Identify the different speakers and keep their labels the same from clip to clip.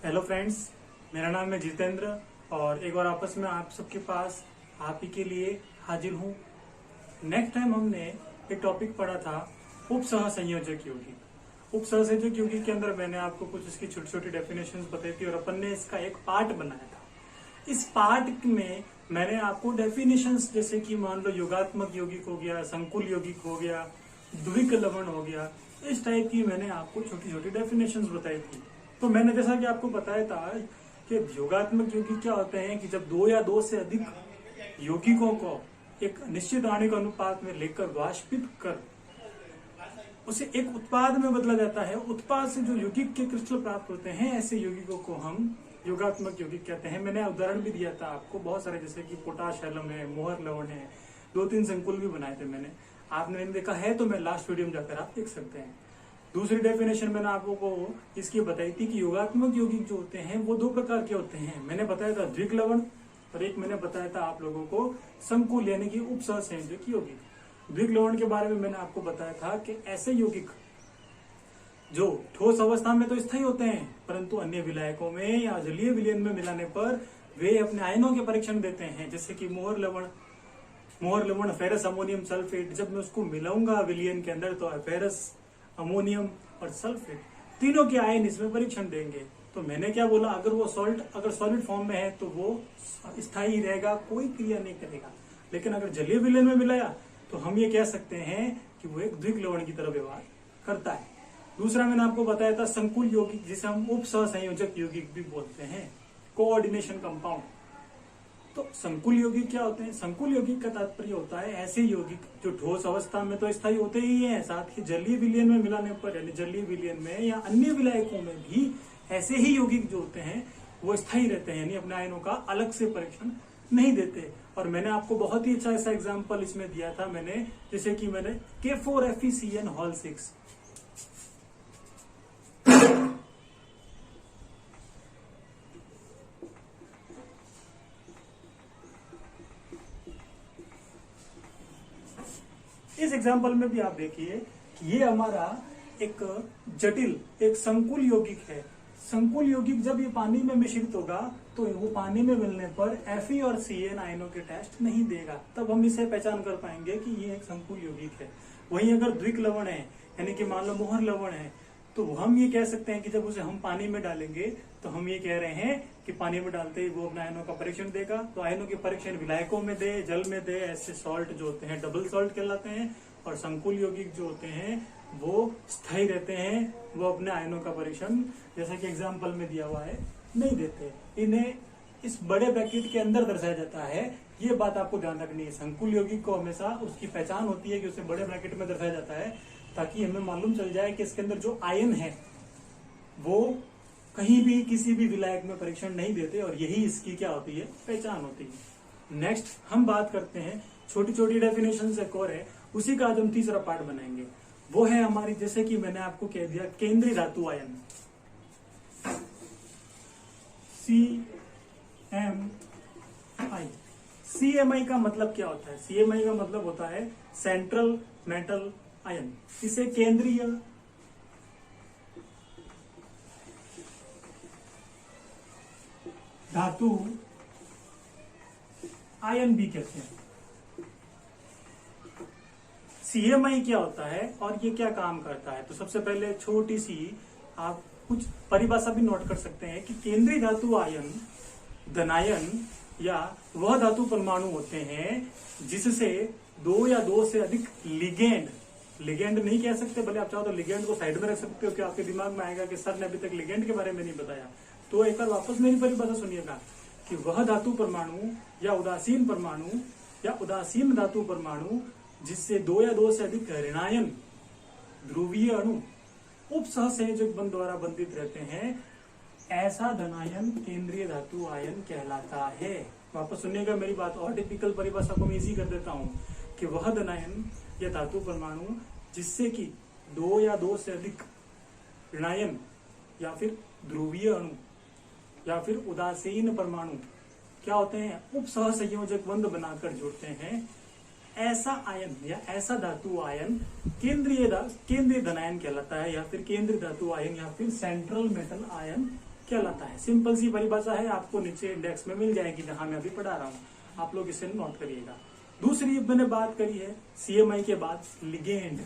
Speaker 1: Hello friends, मेरा नाम है जितेंद्र और एक बार आपस में आप सबके पास आप ही के लिए हाजिर हूँ। नेक्स्ट टाइम हमने एक टॉपिक पढ़ा था उपसह संयोजक यौगिक। उपसह संयोजक यौगिक के अंदर मैंने आपको कुछ इसकी छोटी छोटी डेफिनेशंस बताई थी और अपन ने इसका एक पार्ट बनाया था। इस पार्ट में मैंने आपको डेफिनेशंस जैसे कि मान लो योगात्मक यौगिक हो गया, संकुल यौगिक हो गया, द्विक लवण हो गया, इस टाइप की मैंने आपको छोटी छोटी डेफिनेशंस बताई थी। तो मैंने जैसा कि आपको बताया था कि योगात्मक यौगिक क्या होते हैं कि जब दो या दो से अधिक यौगिकों को एक निश्चित आणविक अनुपात में लेकर वाष्पित कर उसे एक उत्पाद में बदला जाता है। उत्पाद से जो यौगिक के क्रिस्टल प्राप्त होते हैं, ऐसे यौगिकों को हम योगात्मक यौगिक कहते हैं। मैंने उदाहरण भी दिया था आपको बहुत सारे, जैसे कि पोटाश एलम है, मोहर लवण है, 2-3 संकुल भी बनाए थे मैंने। आपने नहीं देखा है तो मैं लास्ट वीडियो में जाकर आप देख सकते हैं। दूसरी डेफिनेशन मैंने आपको इसकी बताई थी कि योगात्मक यौगिक जो होते हैं वो दो प्रकार के होते हैं। मैंने बताया था द्विक लवण और एक मैंने बताया था आप लोगों को संकुल यानी कि उपसह संयोजक यौगिक। द्विक लवण के बारे में मैंने आपको बताया था कि ऐसे यौगिक जो ठोस अवस्था में तो स्थायी होते हैं, परंतु अन्य विलायकों में या जलीय विलयन में मिलाने पर वे अपने आयनों के परीक्षण देते हैं। जैसे कि मोहर लवण फेरस अमोनियम सल्फेट, जब मैं उसको मिलाऊंगा विलयन के अंदर तो फेरस अमोनियम और सल्फेट तीनों के आयन इसमें परीक्षण देंगे। तो मैंने क्या बोला, अगर वो अगर सॉलिड फॉर्म में है तो वो स्थायी रहेगा, कोई क्रिया नहीं करेगा। लेकिन अगर जलीय विलयन में मिलाया तो हम ये कह सकते हैं कि वो एक द्विक लवण की तरह व्यवहार करता है। दूसरा मैंने आपको बताया था संकुल यौगिक, जिसे हम उपसह संयोजक यौगिक भी बोलते हैं, कोऑर्डिनेशन कंपाउंड। तो संकुल यौगिक क्या होते हैं? संकुल यौगिक का तात्पर्य होता है ऐसे यौगिक जो ठोस अवस्था में तो स्थायी होते ही हैं, साथ ही जलीय विलयन में मिलाने पर यानी जलीय विलयन में या अन्य विलायकों में भी ऐसे ही यौगिक जो होते हैं वो स्थायी रहते हैं, यानी अपने आयनों का अलग से परीक्षण नहीं देते। और मैंने आपको बहुत ही अच्छा ऐसा एग्जाम्पल इसमें दिया था मैंने, जैसे कि मैंने K4FeCN6। इस एग्जाम्पल में भी आप देखिए कि ये हमारा एक जटिल एक संकुल यौगिक है। संकुल यौगिक जब ये पानी में मिश्रित होगा तो वो पानी में मिलने पर Fe और Cn आयनों के टेस्ट नहीं देगा, तब हम इसे पहचान कर पाएंगे कि ये एक संकुल यौगिक है। वहीं अगर द्विक लवण है यानी कि मान लो मोहर लवण है, तो हम ये कह सकते हैं कि जब उसे हम पानी में डालेंगे तो हम ये कह रहे हैं कि पानी में डालते ही वो अपने आयनों का परीक्षण देगा। तो आयनों के परीक्षण विलायकों में दे, जल में दे, ऐसे सॉल्ट जो होते हैं डबल सॉल्ट कहलाते हैं। और संकुल यौगिक जो होते हैं वो स्थायी रहते हैं, वो अपने आयनों का परीक्षण जैसा कि एग्जाम्पल में दिया हुआ है नहीं देते। इन्हें इस बड़े ब्रैकेट के अंदर दर्शाया जाता है। ये बात आपको ध्यान रखनी है। संकुल यौगिक को हमेशा उसकी पहचान होती है कि उसे बड़े ब्रैकेट में दर्शाया जाता है, ताकि हमें मालूम चल जाए कि इसके अंदर जो आयन है वो कहीं भी किसी भी विलायक में परीक्षण नहीं देते, और यही इसकी क्या होती है, पहचान होती है। नेक्स्ट हम बात करते हैं छोटी छोटी डेफिनेशन एक और है, उसी का आज हम तीसरा पार्ट बनाएंगे। वो है हमारी, जैसे कि मैंने आपको कह दिया, केंद्रीय धातु आयन CMI। CMI का मतलब क्या होता है? CMI का मतलब होता है सेंट्रल मेटल आयन। इसे केंद्रीय धातु आयन भी कहते हैं। CMI क्या होता है और ये क्या काम करता है? तो सबसे पहले छोटी सी आप कुछ परिभाषा भी नोट कर सकते हैं कि केंद्रीय धातु आयन धनायन या वह धातु परमाणु होते हैं जिससे दो या दो से अधिक लिगेंड नहीं कह सकते, भले आप चाहो तो लिगेंड को साइड में रख सकते हो कि आपके दिमाग में आएगा कि सर ने अभी तक लिगेंड के बारे में नहीं बताया। तो एक बार वापस मेरी परिभाषा सुनिएगा कि वह धातु परमाणु या उदासीन धातु परमाणु जिससे दो या दो से अधिक ऋणायन ध्रुवीय अणु उपसह संयोजक बंध द्वारा बंधित रहते हैं, ऐसा धनायन केंद्रीय धातु आयन कहलाता है। वापस सुनिएगा मेरी बात, और टिपिकल परिभाषा को मैं इजी कर देता हूं कि वह धनायन या धातु परमाणु जिससे कि दो या दो से अधिक ऋणायन या फिर ध्रुवीय अणु या फिर उदासीन परमाणु क्या होते हैं, उपसह संयोजक बंध बनाकर जुड़ते हैं, ऐसा आयन या ऐसा धातु आयन केंद्रीय धनायन कहलाता है, या फिर केंद्रीय धातु आयन या फिर सेंट्रल मेटल आयन कहलाता है। सिंपल सी परिभाषा है, आपको नीचे इंडेक्स में मिल जाएगी जहां मैं अभी पढ़ा रहा हूँ, आप लोग इसे नोट करिएगा। दूसरी मैंने बात करी है CMI के बाद लिगेंड।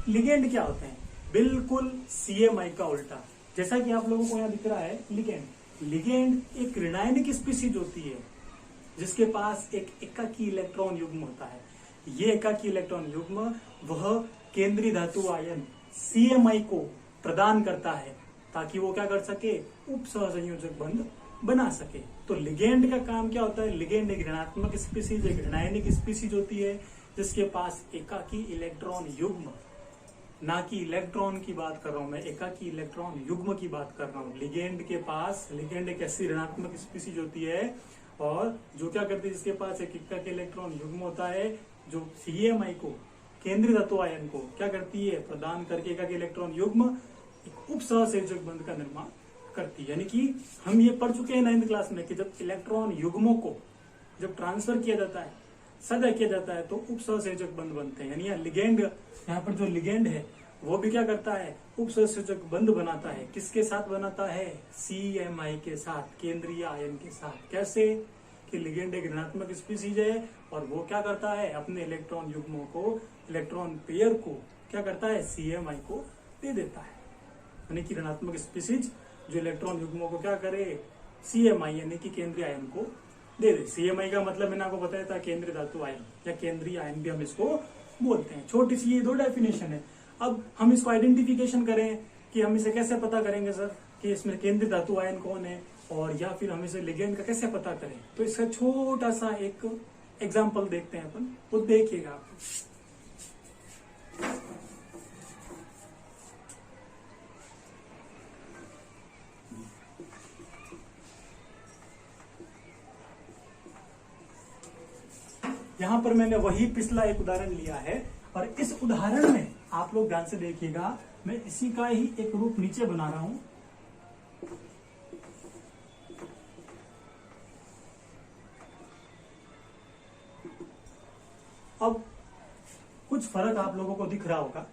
Speaker 1: लिगेंड क्या होते हैं? बिल्कुल CMI का उल्टा। जैसा कि आप लोगों को यहाँ दिख रहा है लिगेंड। लिगेंड एक ऋणायनिक स्पीशीज होती है जिसके पास एक एकाकी इलेक्ट्रॉन युग्म होता है। ये एकाकी इलेक्ट्रॉन युग्म वह केंद्रीय धातु आयन CMI को प्रदान करता है ताकि वो क्या कर सके, उप सहसंयोजक बंध बना सके। तो लिगेंड का काम क्या होता है? लिगेंड एक ऋणात्मक स्पीशीज, एक ऋणायनिक स्पीशीज होती है जिसके पास एकाकी इलेक्ट्रॉन युग्म, ना कि इलेक्ट्रॉन की बात कर रहा हूं मैं, एकाकी इलेक्ट्रॉन युग्म की बात कर रहा हूं। लिगेंड के पास, लिगेंड एक ऐसी ऋणात्मक स्पीशीज होती है और जो क्या करती है, जिसके पास एक एकाकी इलेक्ट्रॉन युग्म होता है, जो CMI को, केंद्रीय धातु आयन को क्या करती है, प्रदान करके एकाकी इलेक्ट्रॉन युग्म एक उप सहसंयोजक बंध का निर्माण करती है। यानी कि हम ये पढ़ चुके हैं 9th क्लास में कि जब इलेक्ट्रॉन युग्मों को जब ट्रांसफर किया जाता है, सदा किया जाता है, तो उप सहसंयोजक बंध बनते हैं। यानी लिगेंड, यहाँ पर जो लिगेंड है वो भी क्या करता है, उप सहसंयोजक बंध बनाता है। किसके साथ बनाता है? CMI के साथ, केंद्रीय आयन के साथ। कैसे कि लिगेंड एक ऋणात्मक स्पीशीज है और वो क्या करता है, अपने इलेक्ट्रॉन युग्मों को, इलेक्ट्रॉन पेयर को क्या करता है, CMI को दे देता है। यानी कि ऋणात्मक स्पीशीज जो इलेक्ट्रॉन युग्मों को क्या करे, CMI यानी कि केंद्रीय आयन को दे दे। CMI का मतलब मैंने आपको बताया था केंद्रीय धातु आयन या केंद्रीय आयन भी हम इसको बोलते हैं। छोटी सी ये 2 डेफिनेशन है। अब हम इसको आइडेंटिफिकेशन करें कि हम इसे कैसे पता करेंगे सर कि इसमें केंद्रीय धातु आयन कौन है, और या फिर हम इसे लिगेंड का कैसे पता करें। तो इसका छोटा सा एक एग्जाम्पल देखते हैं अपन, वो देखिएगा आप। यहां पर मैंने वही पिछला एक उदाहरण लिया है और इस उदाहरण में आप लोग ध्यान से देखिएगा, मैं इसी का ही एक रूप नीचे बना रहा हूं। अब कुछ फर्क आप लोगों को दिख रहा होगा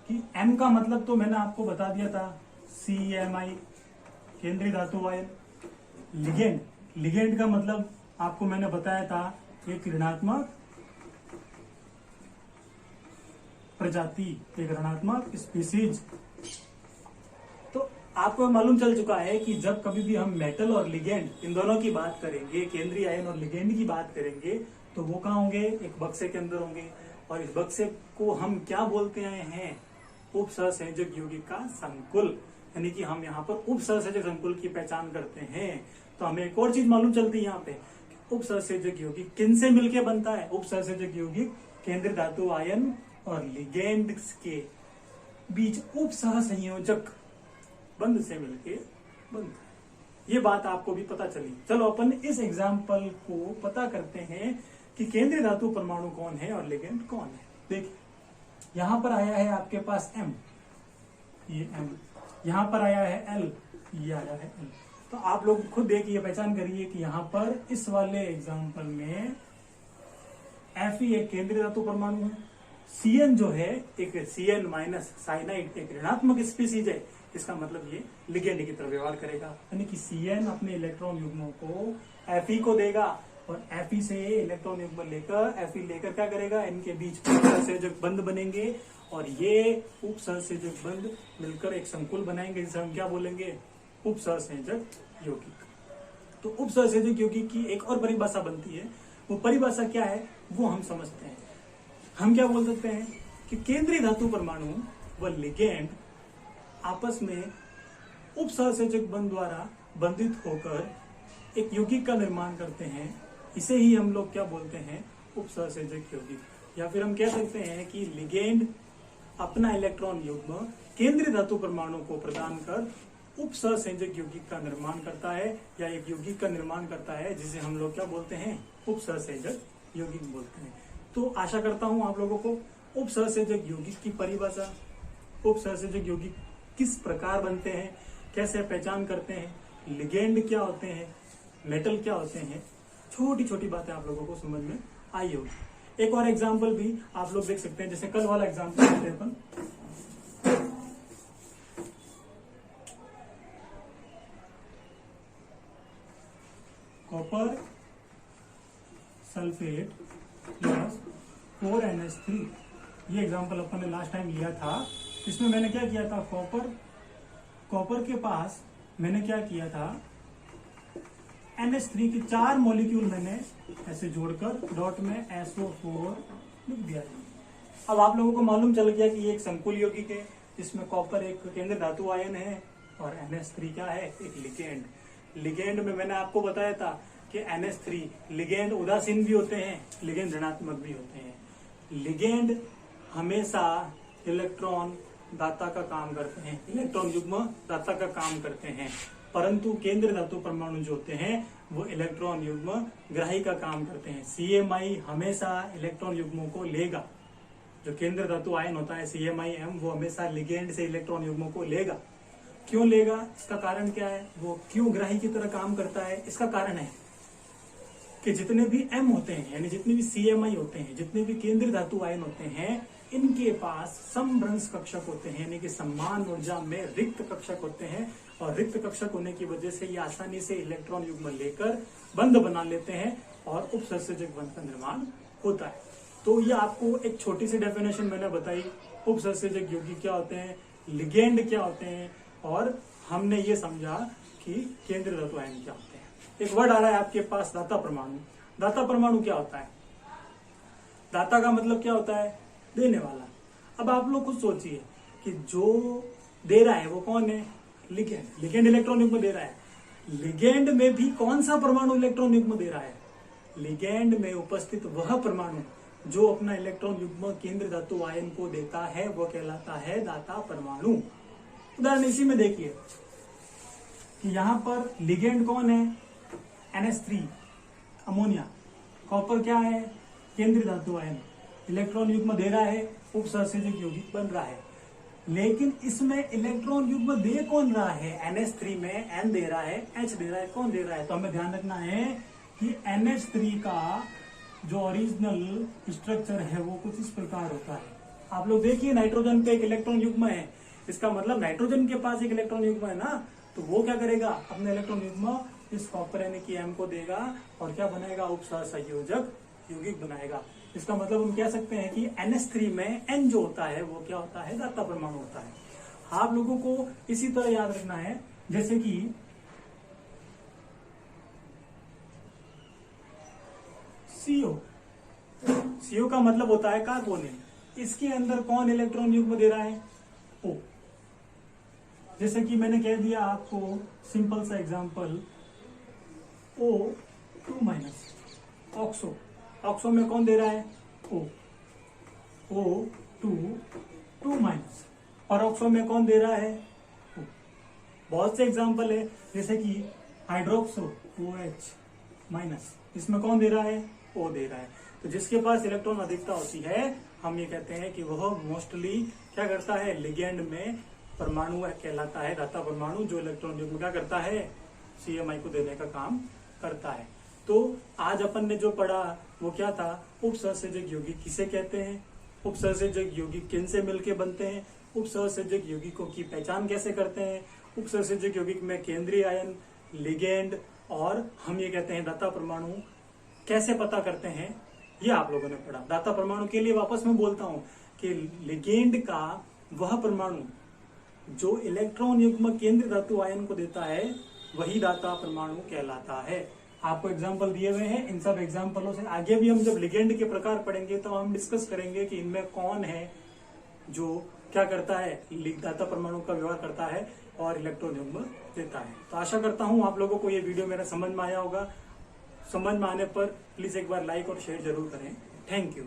Speaker 1: कि M का मतलब तो मैंने आपको बता दिया था, CMI केंद्रीय धातु आयन। लिगेंड, लिगेंड का मतलब आपको मैंने बताया था, एक ऋणात्मक प्रजाति, एक ऋणात्मक स्पीशीज। तो आपको मालूम चल चुका है कि जब कभी भी हम मेटल और लिगेंड इन दोनों की बात करेंगे, केंद्रीय आयन और लिगेंड की बात करेंगे, तो वो कहाँ होंगे, एक बक्से के अंदर होंगे। और इस बक्से को हम क्या बोलते हैं, उप सहसंयोजक यौगिक का संकुल। यानी कि हम यहाँ पर उप सहसंयोजक संकुल की पहचान करते हैं। तो हमें एक और चीज मालूम चलती है यहाँ पे, उप सहसंयोजक यौगिक किन से मिलकर बनता है। उप सहसंयोजक यौगिक केंद्रीय धातु आयन और लिगेंड के बीच उप सहसंयोजक बंध से मिलके बनता है। ये बात आपको भी पता चली। चलो अपन इस एग्जाम्पल को पता करते हैं कि केंद्रीय धातु परमाणु कौन है और लिगेंड कौन है। देखिए यहां पर आया है आपके पास M, ये M, यहां पर आया है L, ये आया है L। तो आप लोग खुद देखिए, पहचान करिए कि यहां पर इस वाले एग्जाम्पल में Fe एक केंद्रीय धातु परमाणु है, Cn जो है एक Cn माइनस साइनाइड एक ऋणात्मक स्पीशीज है। इसका मतलब ये लिगेंड की तरह व्यवहार करेगा। यानी कि Cn अपने इलेक्ट्रॉन युग्मों को Fe को देगा और Fe से इलेक्ट्रॉन युग्म लेकर Fe लेकर क्या करेगा, इनके बीच उप सहसंयोजक बंध बनेंगे और ये उप सहसंयोजक बंध मिलकर एक संकुल बनाएंगे जिसे हम क्या बोलेंगे, उप सहसंयोजक यौगिक। तो उप सहसंयोजक यौगिक की एक और परिभाषा बनती है। वो परिभाषा क्या है वो हम समझते हैं। हम क्या बोल सकते हैं कि केंद्रीय धातु परमाणु व लिगेंड आपस में उप सहसंयोजक बंध द्वारा बंधित होकर एक यौगिक का निर्माण करते हैं। इसे ही हम लोग क्या बोलते हैं, उप सहसंयोजक यौगिक। या फिर हम कह सकते हैं कि लिगेंड अपना इलेक्ट्रॉन युग्म केंद्रीय धातु परमाणु को प्रदान कर उप सहसंयोजक यौगिक का निर्माण करता है या एक यौगिक का निर्माण करता है जिसे हम लोग क्या बोलते हैं, उप सहसंयोजक यौगिक बोलते हैं। तो आशा करता हूं आप लोगों को उप सहसंयोजक यौगिक की परिभाषा, उप सहसंयोजक यौगिक किस प्रकार बनते हैं, कैसे पहचान करते हैं, लिगेंड क्या होते हैं, मेटल क्या होते हैं, छोटी छोटी बातें आप लोगों को समझ में आई होगी। एक और एग्जाम्पल भी आप लोग देख सकते हैं, जैसे कल वाला एग्जाम्पल लेते हैं अपन। कॉपर सल्फेट प्लस 4NH3, ये एग्जाम्पल अपन ने लास्ट टाइम लिया था। इसमें मैंने क्या किया था, कॉपर के पास मैंने क्या किया था, NH3 के 4 मॉलिक्यूल मैंने ऐसे जोड़कर डॉट में SO4 लिख दिया। अब आप लोगों को मालूम चल गया कि ये एक संकुल यौगिक है, जिसमें कॉपर एक केंद्र धातु आयन है और NH3 क्या है, एक लिगेंड। लिगेंड में मैंने आपको बताया था कि NH3 लिगेंड उदासीन भी होते हैं, लिगेंड ऋणात्मक भी होते हैं। लिगेंड हमेशा इलेक्ट्रॉन दाता का काम करते हैं, इलेक्ट्रॉन युग्म दाता का काम करते हैं, परंतु केंद्र धातु परमाणु जो होते हैं वो इलेक्ट्रॉन युग्म ग्राही का काम करते हैं। CMI हमेशा इलेक्ट्रॉन युग्मों को लेगा। जो केंद्र धातु आयन होता है CMIM, वो हमेशा लिगेंड से इलेक्ट्रॉन युग्मों को लेगा। क्यों लेगा, इसका कारण क्या है, वो क्यों ग्राही की तरह काम करता है, इसका कारण है कि जितने भी M होते हैं, यानी जितने भी CMI होते हैं, जितने भी केंद्रीय धातु आयन होते हैं, इनके पास समभ्रंश कक्षक होते हैं, यानी कि समान ऊर्जा में रिक्त कक्षक होते हैं। और रिक्त कक्षक होने की वजह से ये आसानी से इलेक्ट्रॉन युग्म लेकर बंध बना लेते हैं और उपसंयोजक बंध का निर्माण होता है। तो ये आपको एक छोटी सी डेफिनेशन मैंने बताई, उपसंयोजक यौगिक क्या होते हैं, लिगेंड क्या होते हैं, और हमने ये समझा कि केंद्रीय धातु आयन क्या होते हैं। एक वर्ड आ रहा है आपके पास, दाता परमाणु। दाता परमाणु क्या होता है, दाता का मतलब क्या होता है, देने वाला। अब आप लोग खुद सोचिए कि जो दे रहा है वो कौन है, लिगेंड। लिगेंड इलेक्ट्रॉन युग्म दे रहा है। लिगेंड में भी कौन सा परमाणु इलेक्ट्रॉन युग्म दे रहा है, लिगेंड में उपस्थित वह परमाणु जो अपना इलेक्ट्रॉन युग्म केंद्र धातु आयन को देता है वो कहलाता है दाता परमाणु। उदाहरण इसी में देखिए कि यहां पर लिगेंड कौन है, NH3 अमोनिया। कॉपर क्या है, केंद्रीय धातु आयन, इलेक्ट्रॉन युग्म दे रहा है, उपसंयोजक यौगिक बन रहा है। लेकिन इसमें इलेक्ट्रॉन युग्म दे कौन रहा है, NH3 में N दे रहा है, H दे रहा है, कौन दे रहा है, तो हमें ध्यान रखना है कि NH3 का जो ओरिजिनल स्ट्रक्चर है वो कुछ इस प्रकार होता है। आप लोग देखिए नाइट्रोजन पे एक इलेक्ट्रॉन युग्म है, इसका मतलब नाइट्रोजन के पास एक इलेक्ट्रॉन युग्म है ना, तो वो क्या करेगा, अपने इलेक्ट्रॉन युग्म इस कॉपर यानी कि M को देगा और क्या बनाएगा, उपसंयोजक यौगिक बनाएगा। इसका मतलब हम कह सकते हैं कि NH3 में N जो होता है वो क्या होता है, दाता परमाणु होता है। आप लोगों को इसी तरह याद रखना है, जैसे कि CO का मतलब होता है कार्बोनिल। इसके अंदर कौन इलेक्ट्रॉन युग्म दे रहा है, O। जैसे कि मैंने कह दिया आपको सिंपल सा एग्जांपल, O2- ऑक्सो। ऑक्सो में कौन दे रहा है, O2 और ऑक्सो में कौन दे रहा है, O। बहुत से एग्जांपल है, जैसे कि हाइड्रोक्सो OH-, इसमें कौन दे रहा है, O दे रहा है। तो जिसके पास इलेक्ट्रॉन अधिकता होती है हम ये कहते हैं कि वह मोस्टली क्या करता है, लिगेंड में परमाणु कहलाता है, दाता परमाणु, जो इलेक्ट्रॉन युग्म क्या करता है, CMI को देने का काम करता है। तो आज अपन ने जो पढ़ा वो क्या था, उपसंयोजक यौगिक किसे कहते हैं, उपसंयोजक यौगिक किन से मिलके बनते हैं, उपसंयोजक यौगिकों की पहचान कैसे करते हैं, उपसंयोजक यौगिक में केंद्रीय आयन, लिगेंड और हम ये कहते हैं दाता परमाणु कैसे पता करते हैं, ये आप लोगों ने पढ़ा। दाता परमाणु के लिए वापस मैं बोलता हूं कि लिगेंड का वह परमाणु जो इलेक्ट्रॉन युग्म केंद्र धातु आयन को देता है वही दाता परमाणु कहलाता है। आपको एग्जाम्पल दिए हुए हैं, इन सब एग्जाम्पलों से आगे भी हम जब लिगेंड के प्रकार पढ़ेंगे तो हम डिस्कस करेंगे कि इनमें कौन है जो क्या करता है, दाता परमाणु का व्यवहार करता है और इलेक्ट्रॉन युग्म देता है। तो आशा करता हूं आप लोगों को ये वीडियो मेरा समझ में आया होगा। समझ में आने पर प्लीज एक बार लाइक और शेयर जरूर करें। Thank you.